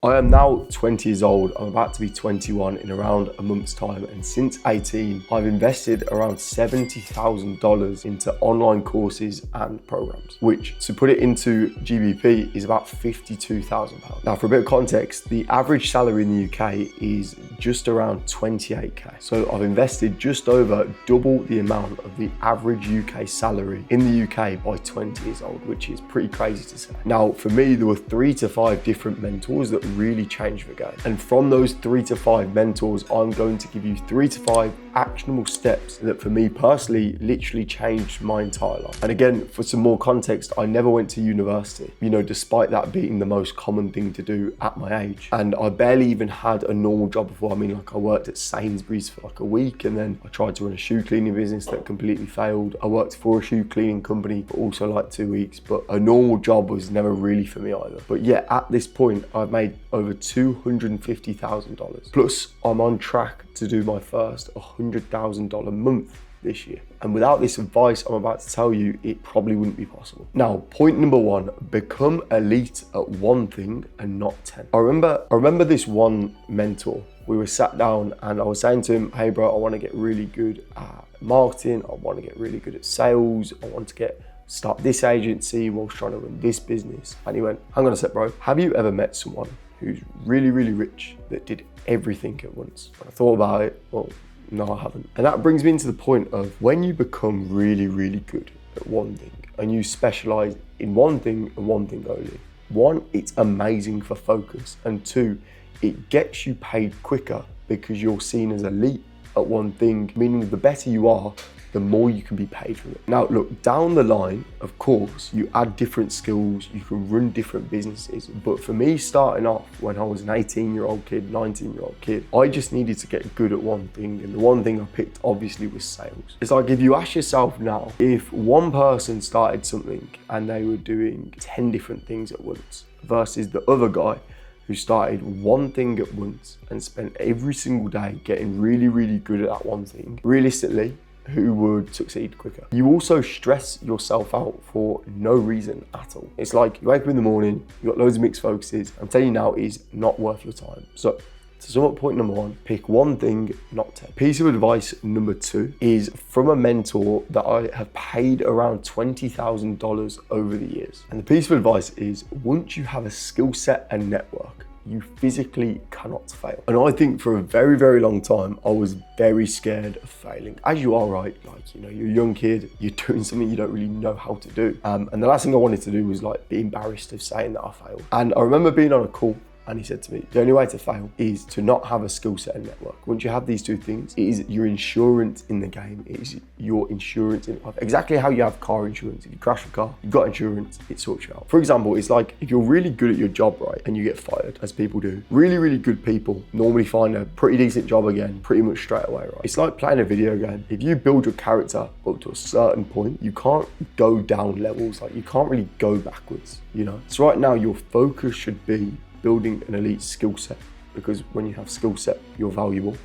I am now 20 years old. I'm about to be 21 in around a month's time, and since 18 I've invested around $70,000 into online courses and programs, which, to put it into GBP, is about £52,000. Now, for a bit of context, the average salary in the UK is just around 28k, so I've invested just over double the amount of the average UK salary in the UK by 20 years old, which is pretty crazy to say. Now, for me, there were 3 to 5 different mentors that really changed the game. And from those 3 to 5 mentors, I'm going to give you 3 to 5 actionable steps that for me personally literally changed my entire life. And again, for some more context, I never went to university, despite that being the most common thing to do at my age. And I barely even had a normal job before. I worked at Sainsbury's for like a week, and then I tried to run a shoe cleaning business that completely failed. I worked for a shoe cleaning company for also like 2 weeks, but a normal job was never really for me either. But yeah, at this point, I've made over $250,000. Plus, I'm on track to do my first $100,000 month this year. And without this advice I'm about to tell you, it probably wouldn't be possible. Now, point number 1, become elite at one thing and not 10. I remember this one mentor. We were sat down and I was saying to him, hey bro, I want to get really good at marketing. I want to get really good at sales. I want to start this agency whilst trying to run this business. And he went, hang on a sec bro, have you ever met someone who's really, really rich that did everything at once? And I thought about it, well, no, I haven't. And that brings me into the point of when you become really, really good at one thing and you specialize in one thing and one thing only. 1, it's amazing for focus. And 2, it gets you paid quicker because you're seen as elite at one thing, meaning the better you are, the more you can be paid for it. Now look, down the line, of course, you add different skills, you can run different businesses. But for me, starting off when I was an 18-year-old kid, 19-year-old kid, I just needed to get good at one thing. And the one thing I picked obviously was sales. It's like if you ask yourself now, if one person started something and they were doing 10 different things at once versus the other guy who started one thing at once and spent every single day getting really, really good at that one thing, realistically, who would succeed quicker? You also stress yourself out for no reason at all. It's like you wake up in the morning, you got loads of mixed focuses. I'm telling you now, it is not worth your time. So to sum up point number 1, pick one thing, not 10. Piece of advice number 2 is from a mentor that I have paid around $20,000 over the years. And the piece of advice is, once you have a skill set and network, you physically cannot fail. And I think for a very, very long time, I was very scared of failing. As you are, right? You're a young kid, you're doing something you don't really know how to do. And the last thing I wanted to do was be embarrassed of saying that I failed. And I remember being on a call and he said to me, the only way to fail is to not have a skill set and network. Once you have these 2 things, it is your insurance in the game. It is your insurance in life. Exactly how you have car insurance. If you crash a car, you've got insurance, it sorts you out. For example, it's like if you're really good at your job, right, and you get fired, as people do, really, really good people normally find a pretty decent job again pretty much straight away, right? It's like playing a video game. If you build your character up to a certain point, you can't go down levels. You can't really go backwards, So right now, your focus should be building an elite skill set, because when you have skill set, you're valuable.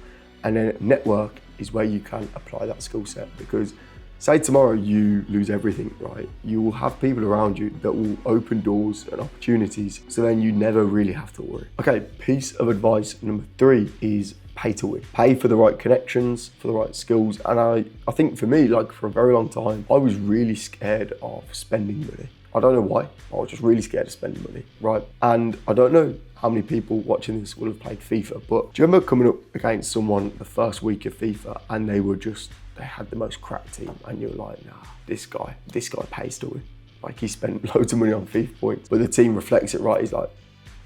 And then network is where you can apply that skill set, because say tomorrow you lose everything, right? You will have people around you that will open doors and opportunities, so then you never really have to worry. Okay, piece of advice number 3 is pay to win. Pay for the right connections, for the right skills. And I think for me, for a very long time, I was really scared of spending money. I don't know why, I was just really scared of spending money, right? And I don't know how many people watching this will have played FIFA, but do you remember coming up against someone the first week of FIFA and they had the most crap team and you're like, nah, this guy pays to win. He spent loads of money on FIFA points, but the team reflects it right. He's like,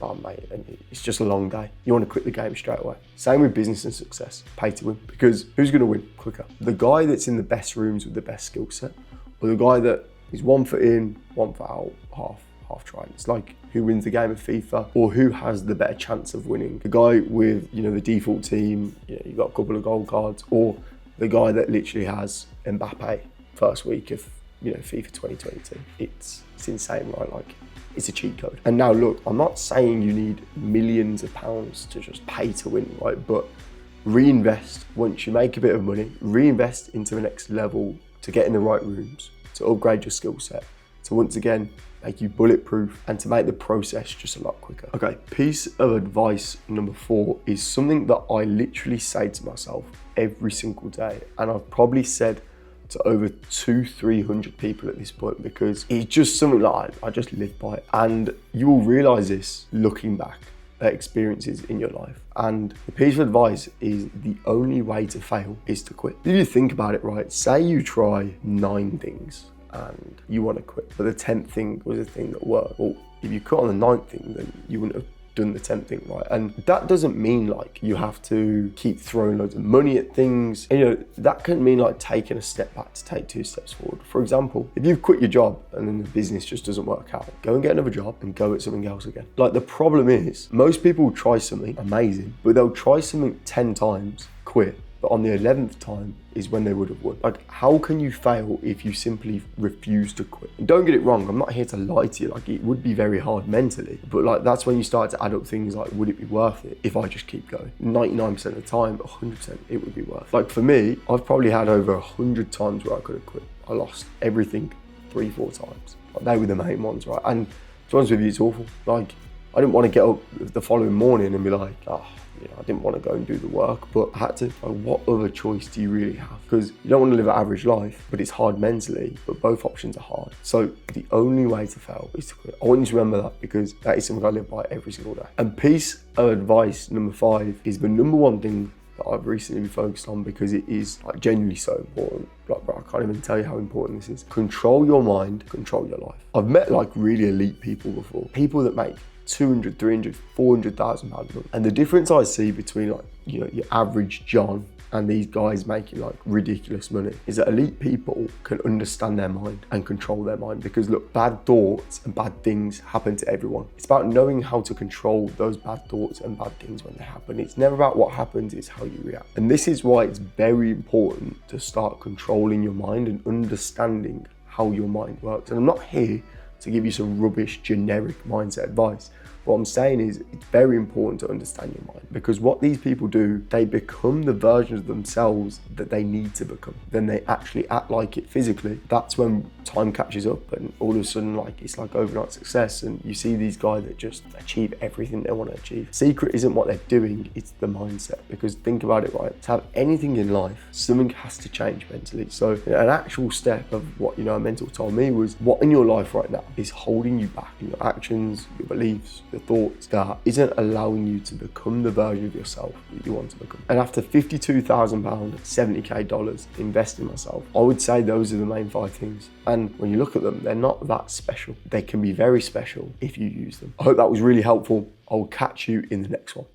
oh mate, it's just a long day. You want to quit the game straight away. Same with business and success, pay to win, because who's going to win quicker? The guy that's in the best rooms with the best skill set, or the guy that is 1 foot in, 1 foot out, half trying. It's like who wins the game of FIFA, or who has the better chance of winning. The guy with, the default team, you got a couple of gold cards, or the guy that literally has Mbappe first week of, FIFA 2022. It's insane, right? It's a cheat code. And now look, I'm not saying you need millions of pounds to just pay to win, right? But reinvest once you make a bit of money, reinvest into the next level to get in the right rooms, to upgrade your skill set, to once again make you bulletproof, and to make the process just a lot quicker. Okay, piece of advice number 4 is something that I literally say to myself every single day, and I've probably said to over 200-300 people at this point, because it's just something that I just live by. And you will realize this looking back at experiences in your life. And the piece of advice is the only way to fail is to quit. If you think about it, right, say you try 9 things and you want to quit, but the 10th thing was a thing that worked. Well, if you quit on the 9th thing, then you wouldn't have done the 10th thing, right? And that doesn't mean like you have to keep throwing loads of money at things. You know, that can mean like taking a step back to take 2 steps forward. For example, if you've quit your job and then the business just doesn't work out, go and get another job and go at something else again. Like, the problem is most people try something amazing, but they'll try something 10 times, quit, but on the 11th time is when they would have won. Like, how can you fail if you simply refuse to quit? And don't get it wrong, I'm not here to lie to you. Like, it would be very hard mentally, but like, that's when you start to add up things like, would it be worth it if I just keep going? 99% of the time, 100%, it would be worth it. Like, for me, I've probably had over 100 times where I could have quit. I lost everything 3-4 times. Like, they were the main ones, right? And to be honest with you, it's awful. Like, I didn't want to get up the following morning and be like, I didn't want to go and do the work, but I had to. Like, what other choice do you really have? Because you don't want to live an average life, but it's hard mentally, but both options are hard. So the only way to fail is to quit. I want you to remember that, because that is something I live by every single day. And piece of advice number 5 is the number 1 thing that I've recently been focused on, because it is like genuinely so important. Like, bro, I can't even tell you how important this is. Control your mind, control your life. I've met like really elite people before, people that make 200, 300, 400,000 pounds a month. And the difference I see between like, you know, your average John and these guys making like ridiculous money is that elite people can understand their mind and control their mind. Because look, bad thoughts and bad things happen to everyone. It's about knowing how to control those bad thoughts and bad things when they happen. It's never about what happens, it's how you react. And this is why it's very important to start controlling your mind and understanding how your mind works. And I'm not here to give you some rubbish generic mindset advice. What I'm saying is, it's very important to understand your mind, because what these people do, they become the versions of themselves that they need to become. Then they actually act like it physically. That's when time catches up, and all of a sudden, like, it's like overnight success, and you see these guys that just achieve everything they want to achieve. Secret isn't what they're doing, it's the mindset. Because think about it, right? To have anything in life, something has to change mentally. So an actual step of what, a mentor told me was, what in your life right now is holding you back in your actions, your beliefs, your thoughts, that isn't allowing you to become the version of yourself that you want to become. And after £52,000, $70K invest in myself, I would say those are the main 5 things. And when you look at them, they're not that special. They can be very special if you use them. I hope that was really helpful. I'll catch you in the next one.